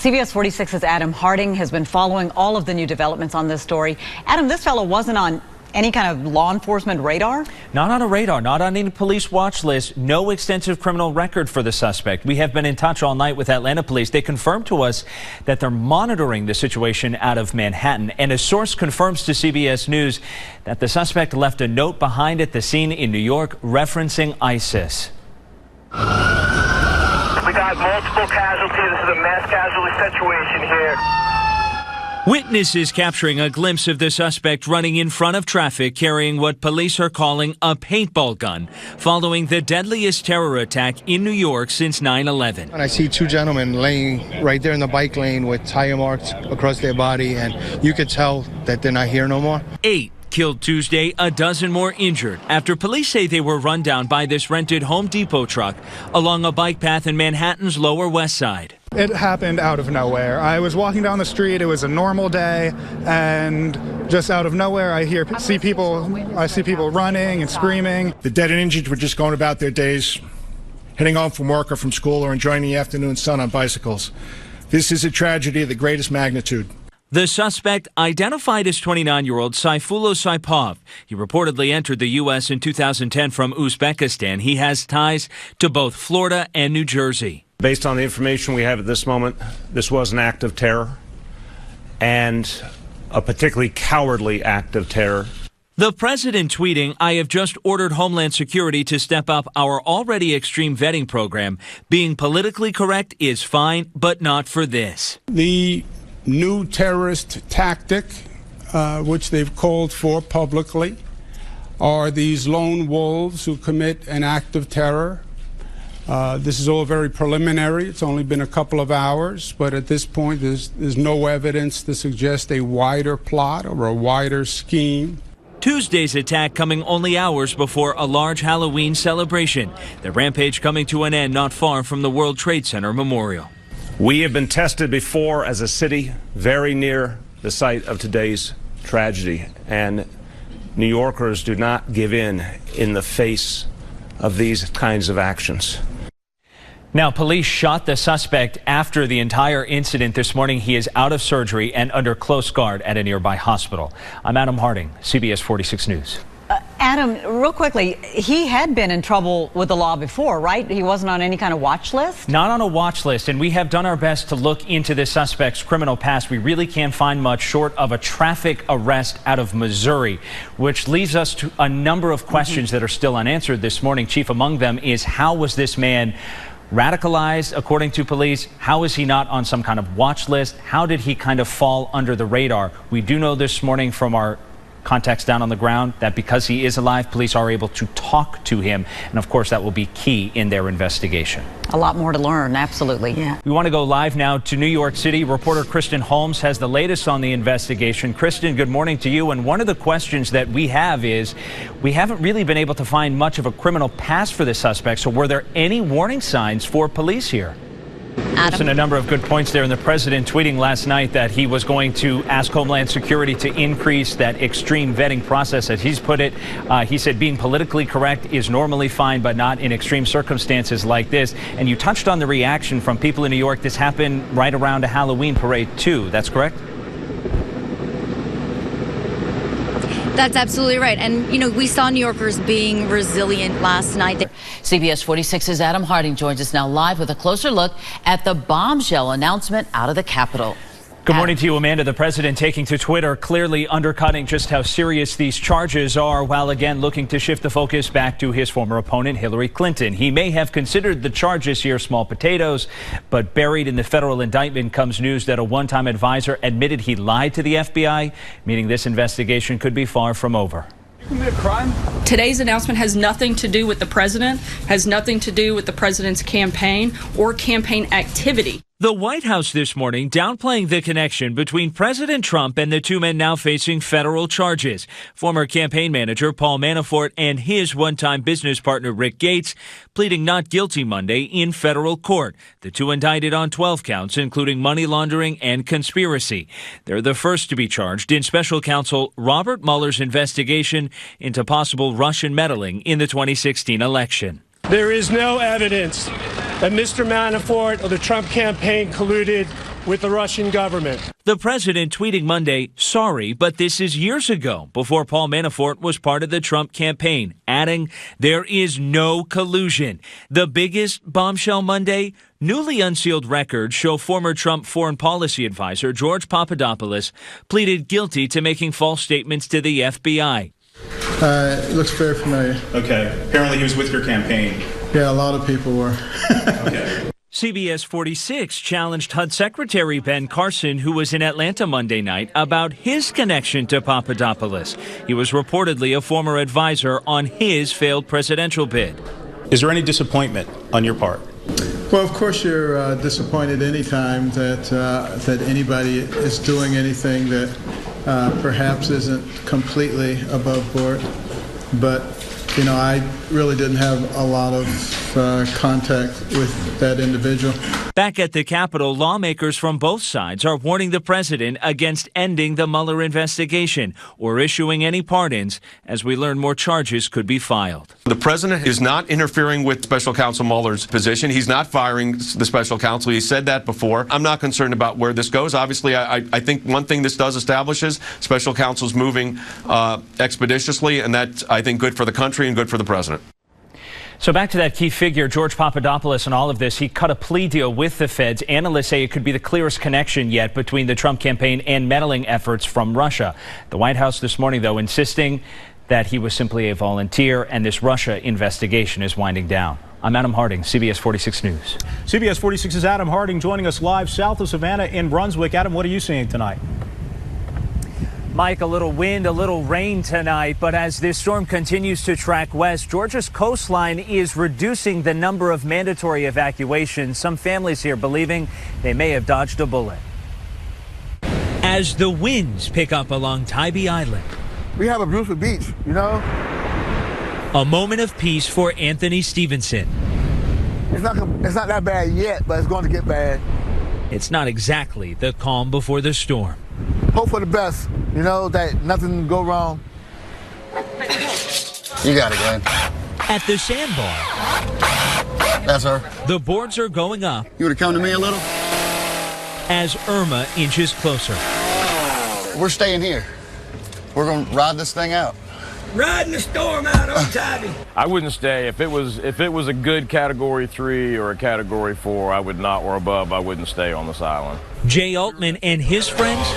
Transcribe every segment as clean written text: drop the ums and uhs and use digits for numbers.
CBS 46's Adam Harding has been following all of the new developments on this story. Adam, this fellow wasn't on any kind of law enforcement radar? Not on a radar, not on any police watch list, no extensive criminal record for the suspect. We have been in touch all night with Atlanta police. They confirmed to us that they're monitoring the situation out of Manhattan. And a source confirms to CBS News that the suspect left a note behind at the scene in New York referencing ISIS. We got multiple casualties. This is a mass casualty situation here. Witnesses capturing a glimpse of the suspect running in front of traffic carrying what police are calling a paintball gun, following the deadliest terror attack in New York since 9/11. And I see two gentlemen laying right there in the bike lane with tire marks across their body, and you could tell that they're not here no more. 8 killed Tuesday, a dozen more injured after police say they were run down by this rented Home Depot truck along a bike path in Manhattan's Lower West Side. It happened out of nowhere. I was walking down the street. It was a normal day, and just out of nowhere, I see people running and screaming. The dead and injured were just going about their days, heading home from work or from school or enjoying the afternoon sun on bicycles. This is a tragedy of the greatest magnitude. The suspect, identified as 29-year-old Sayfullo Saipov. He reportedly entered the U.S. in 2010 from Uzbekistan. He has ties to both Florida and New Jersey. Based on the information we have at this moment, this was an act of terror, and a particularly cowardly act of terror. The president tweeting, "I have just ordered Homeland Security to step up our already extreme vetting program. Being politically correct is fine, but not for this." The new terrorist tactic, which they've called for publicly, are these lone wolves who commit an act of terror. This is all very preliminary. It's only been a couple of hours, but at this point there's no evidence to suggest a wider plot or a wider scheme. Tuesday's attack coming only hours before a large Halloween celebration. The rampage coming to an end not far from the World Trade Center Memorial. We have been tested before as a city very near the site of today's tragedy, and New Yorkers do not give in the face of these kinds of actions. Now, police shot the suspect after the entire incident this morning. He is out of surgery and under close guard at a nearby hospital. I'm Adam Harding, CBS 46 News. Adam, real quickly, he had been in trouble with the law before, right? He wasn't on any kind of watch list? Not on a watch list, and we have done our best to look into this suspect's criminal past. We really can't find much short of a traffic arrest out of Missouri, which leaves us to a number of questions that are still unanswered this morning. Chief among them is, how was this man radicalized, according to police? How is he not on some kind of watch list? How did he kind of fall under the radar? We do know this morning from our contacts down on the ground that because he is alive, police are able to talk to him. And of course, that will be key in their investigation. A lot more to learn, absolutely. Yeah. We want to go live now to New York City. Reporter Kristen Holmes has the latest on the investigation. Kristen, good morning to you. And one of the questions that we have is, we haven't really been able to find much of a criminal past for the suspect. So were there any warning signs for police here? Adam. A number of good points there, and the president tweeting last night that he was going to ask Homeland Security to increase that extreme vetting process, as he's put it. He said being politically correct is normally fine, but not in extreme circumstances like this. And you touched on the reaction from people in New York. This happened right around a Halloween parade too. That's correct? That's absolutely right. And, you know, we saw New Yorkers being resilient last night. CBS 46's Adam Harding joins us now live with a closer look at the bombshell announcement out of the Capitol. Good morning to you, Amanda. The president taking to Twitter, clearly undercutting just how serious these charges are, while again looking to shift the focus back to his former opponent, Hillary Clinton. He may have considered the charges here small potatoes, but buried in the federal indictment comes news that a one-time advisor admitted he lied to the FBI, meaning this investigation could be far from over. Today's announcement has nothing to do with the president, has nothing to do with the president's campaign or campaign activity. The White House this morning downplaying the connection between President Trump and the two men now facing federal charges. Former campaign manager Paul Manafort and his one-time business partner Rick Gates pleading not guilty Monday in federal court. The two indicted on 12 counts, including money laundering and conspiracy. They're the first to be charged in special counsel Robert Mueller's investigation into possible Russian meddling in the 2016 election. There is no evidence that Mr. Manafort or the Trump campaign colluded with the Russian government. The president tweeting Monday, sorry, but this is years ago, before Paul Manafort was part of the Trump campaign, adding, there is no collusion. The biggest bombshell Monday, newly unsealed records show former Trump foreign policy advisor George Papadopoulos pleaded guilty to making false statements to the FBI. It looks very familiar. Okay. Apparently he was with your campaign. Yeah, a lot of people were. Okay. CBS 46 challenged HUD Secretary Ben Carson, who was in Atlanta Monday night, about his connection to Papadopoulos. He was reportedly a former advisor on his failed presidential bid. Is there any disappointment on your part? Well, of course you're disappointed anytime that anybody is doing anything that perhaps isn't completely above board. But, you know, I really didn't have a lot of contact with that individual. Back at the Capitol, lawmakers from both sides are warning the president against ending the Mueller investigation or issuing any pardons as we learn more charges could be filed. The president is not interfering with Special Counsel Mueller's position. He's not firing the special counsel. He said that before. I'm not concerned about where this goes. Obviously, I think one thing this does establish is special counsel's moving expeditiously, and that's, I think, good for the country and good for the president. So back to that key figure, George Papadopoulos, and all of this. He cut a plea deal with the feds. Analysts say it could be the clearest connection yet between the Trump campaign and meddling efforts from Russia. The White House this morning, though, insisting that he was simply a volunteer and this Russia investigation is winding down. I'm Adam Harding, CBS 46 News. CBS 46's Adam Harding joining us live south of Savannah in Brunswick. Adam, what are you seeing tonight? Mike, a little wind, a little rain tonight, but as this storm continues to track west, Georgia's coastline is reducing the number of mandatory evacuations. Some families here believing they may have dodged a bullet. As the winds pick up along Tybee Island. We have a beautiful beach, you know? A moment of peace for Anthony Stevenson. It's not that bad yet, but it's going to get bad. It's not exactly the calm before the storm. Hope for the best, you know, that nothing go wrong. You got it, Glenn. At the sandbar. That's her. The boards are going up. You would have come to me a little? As Irma inches closer. We're staying here. We're going to ride this thing out. Riding the storm out on Tybee. I wouldn't stay. If it was a good Category 3 or a Category 4, I would not, or above, I wouldn't stay on this island. Jay Altman and his friends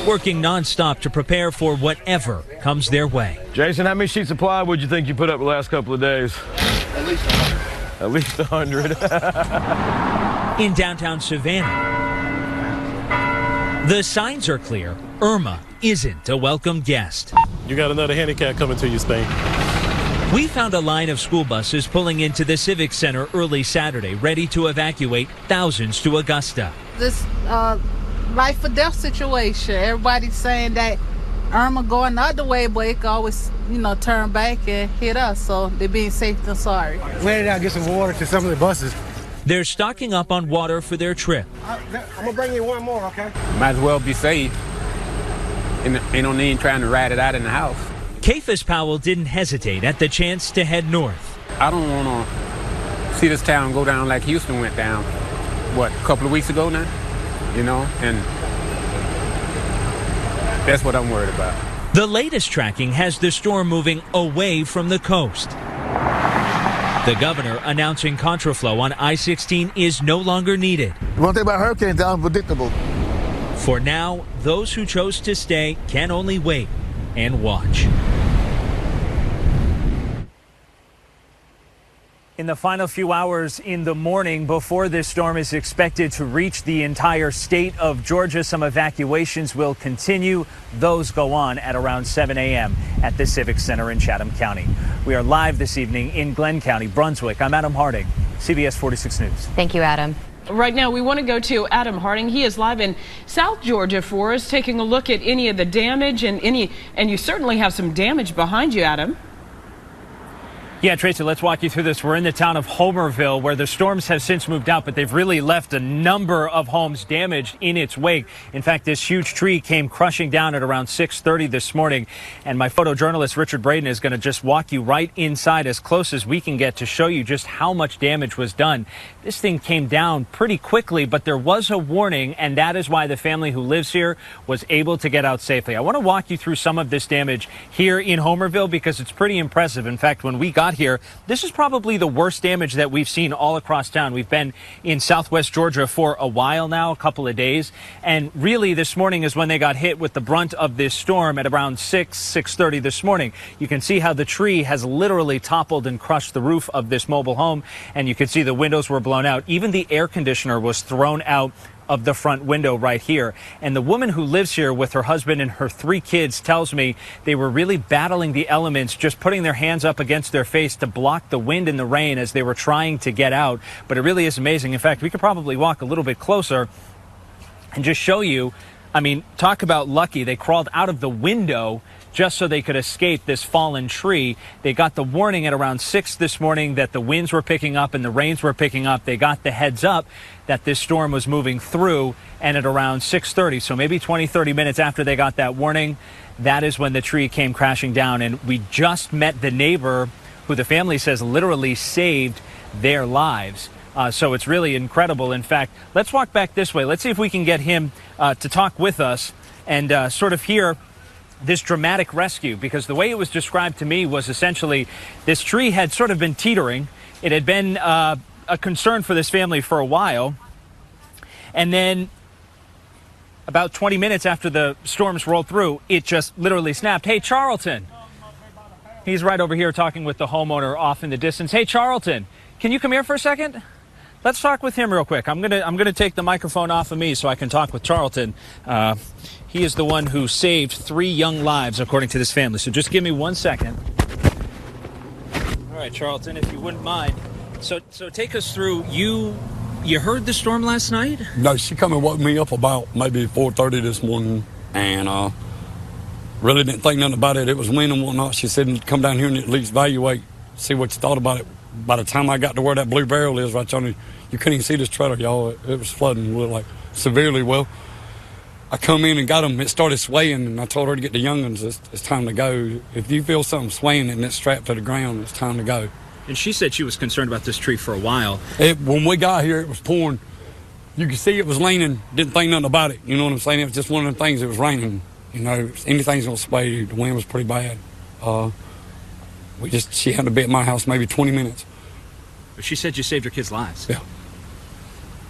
working nonstop to prepare for whatever comes their way. Jason, how many sheets of plywood do you think you put up the last couple of days? At least 100. At least 100. In downtown Savannah, the signs are clear. Irma isn't a welcome guest. You got another handicap coming to you, Spain. We found a line of school buses pulling into the Civic Center early Saturday, ready to evacuate thousands to Augusta. This life or death situation. Everybody's saying that Irma going the other way, but it could always, turn back and hit us. So they're being safe and sorry. Where did I get some water to some of the buses? They're stocking up on water for their trip. I'm gonna bring you one more, okay? Might as well be safe. Ain't no need trying to ride it out in the house. Cephas Powell didn't hesitate at the chance to head north. I don't want to see this town go down like Houston went down, a couple of weeks ago now? And that's what I'm worried about. The latest tracking has the storm moving away from the coast. The governor announcing contraflow on I-16 is no longer needed. One thing about hurricanes, they're unpredictable. For now, those who chose to stay can only wait and watch. In the final few hours in the morning before this storm is expected to reach the entire state of Georgia, some evacuations will continue. Those go on at around 7 a.m. at the Civic Center in Chatham County. We are live this evening in Glenn County, Brunswick. I'm Adam Harding, CBS 46 News. Thank you, Adam. Right now, we want to go to Adam Harding. He is live in South Georgia for us, taking a look at any of the damage and you certainly have some damage behind you, Adam. Yeah, Tracy, let's walk you through this. We're in the town of Homerville, where the storms have since moved out, but they've really left a number of homes damaged in its wake. In fact, this huge tree came crushing down at around 6:30 this morning, and my photojournalist Richard Braden is going to just walk you right inside as close as we can get to show you just how much damage was done. This thing came down pretty quickly, but there was a warning, and that is why the family who lives here was able to get out safely. I want to walk you through some of this damage here in Homerville because it's pretty impressive. In fact, when we got here, this is probably the worst damage that we've seen all across town. We've been in southwest Georgia for a while now, a couple of days, and really this morning is when they got hit with the brunt of this storm at around 6:30 this morning. You can see how the tree has literally toppled and crushed the roof of this mobile home, and you can see the windows were blown out. Even the air conditioner was thrown out of the front window right here. And the woman who lives here with her husband and her 3 kids tells me they were really battling the elements, just putting their hands up against their face to block the wind and the rain as they were trying to get out. But it really is amazing. In fact, we could probably walk a little bit closer and just show you. I mean, talk about lucky. They crawled out of the window just so they could escape this fallen tree. They got the warning at around 6 this morning that the winds were picking up and the rains were picking up. They got the heads up that this storm was moving through, and at around 6:30, so maybe 20-30 minutes after they got that warning, that is when the tree came crashing down. And we just met the neighbor who the family says literally saved their lives. So it's really incredible. In fact, let's walk back this way. Let's see if we can get him to talk with us and sort of hear this dramatic rescue, because the way it was described to me was essentially this tree had sort of been teetering. It had been a concern for this family for a while. And then about 20 minutes after the storms rolled through, it just literally snapped. Hey, Charlton. He's right over here talking with the homeowner off in the distance. Hey, Charlton, can you come here for a second? Let's talk with him real quick. I'm gonna take the microphone off of me so I can talk with Charlton. He is the one who saved 3 young lives, according to this family. So just give me 1 second. All right, Charlton, if you wouldn't mind. So take us through. You heard the storm last night? No, she come and woke me up about maybe 4:30 this morning, and really didn't think nothing about it. It was wind and whatnot. She said, come down here and at least evaluate, see what you thought about it. By the time I got to where that blue barrel is, right on you couldn't even see this trailer, y'all. It was flooding like severely. Well, I come in and got them. It started swaying, and I told her to get the young ones. It's time to go. If you feel something swaying and it's strapped to the ground, it's time to go. And she said she was concerned about this tree for a while. When we got here, it was pouring. You could see it was leaning. Didn't think nothing about it. You know what I'm saying? It was just one of the things. It was raining. You know, anything's gonna sway. The wind was pretty bad. She had to be at my house maybe 20 minutes. But she said you saved her kids' lives. Yeah.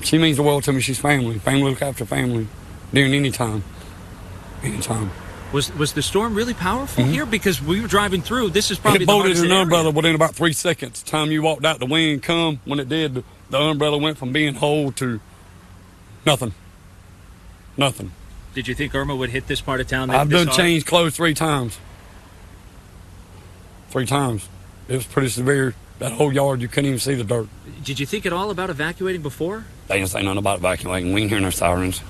She means the world to me. She's family. Family look after family during any time. Anytime. Was the storm really powerful here? Because we were driving through. This is probably the hardest area. It bolted an umbrella within about 3 seconds. The time you walked out, the wind come. When it did, the umbrella went from being whole to nothing. Nothing. Did you think Irma would hit this part of town? I've done changed clothes 3 times. 3 times. It was pretty severe. That whole yard, you couldn't even see the dirt. Did you think at all about evacuating before? They didn't say nothing about evacuating. We ain't hearing no sirens.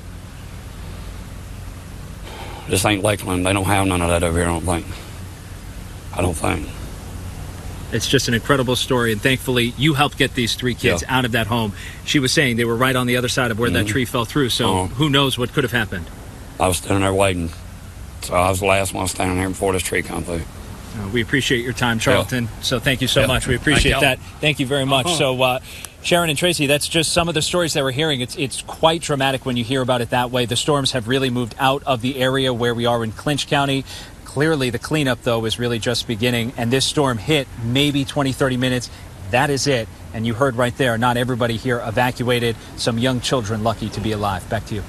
This ain't Lakeland. They don't have none of that over here, I don't think. It's just an incredible story, and thankfully you helped get these 3 kids out of that home. She was saying they were right on the other side of where that tree fell through, so who knows what could have happened. I was standing there waiting. So I was the last one standing there before this tree come through. We appreciate your time, Charlton. So thank you so much. We appreciate that. Thank you very much. So Sharon and Tracy, that's just some of the stories that we're hearing. It's quite dramatic when you hear about it that way. The storms have really moved out of the area where we are in Clinch County. Clearly, the cleanup, though, is really just beginning. And this storm hit maybe 20-30 minutes. That is it. And you heard right there, not everybody here evacuated. Some young children lucky to be alive. Back to you.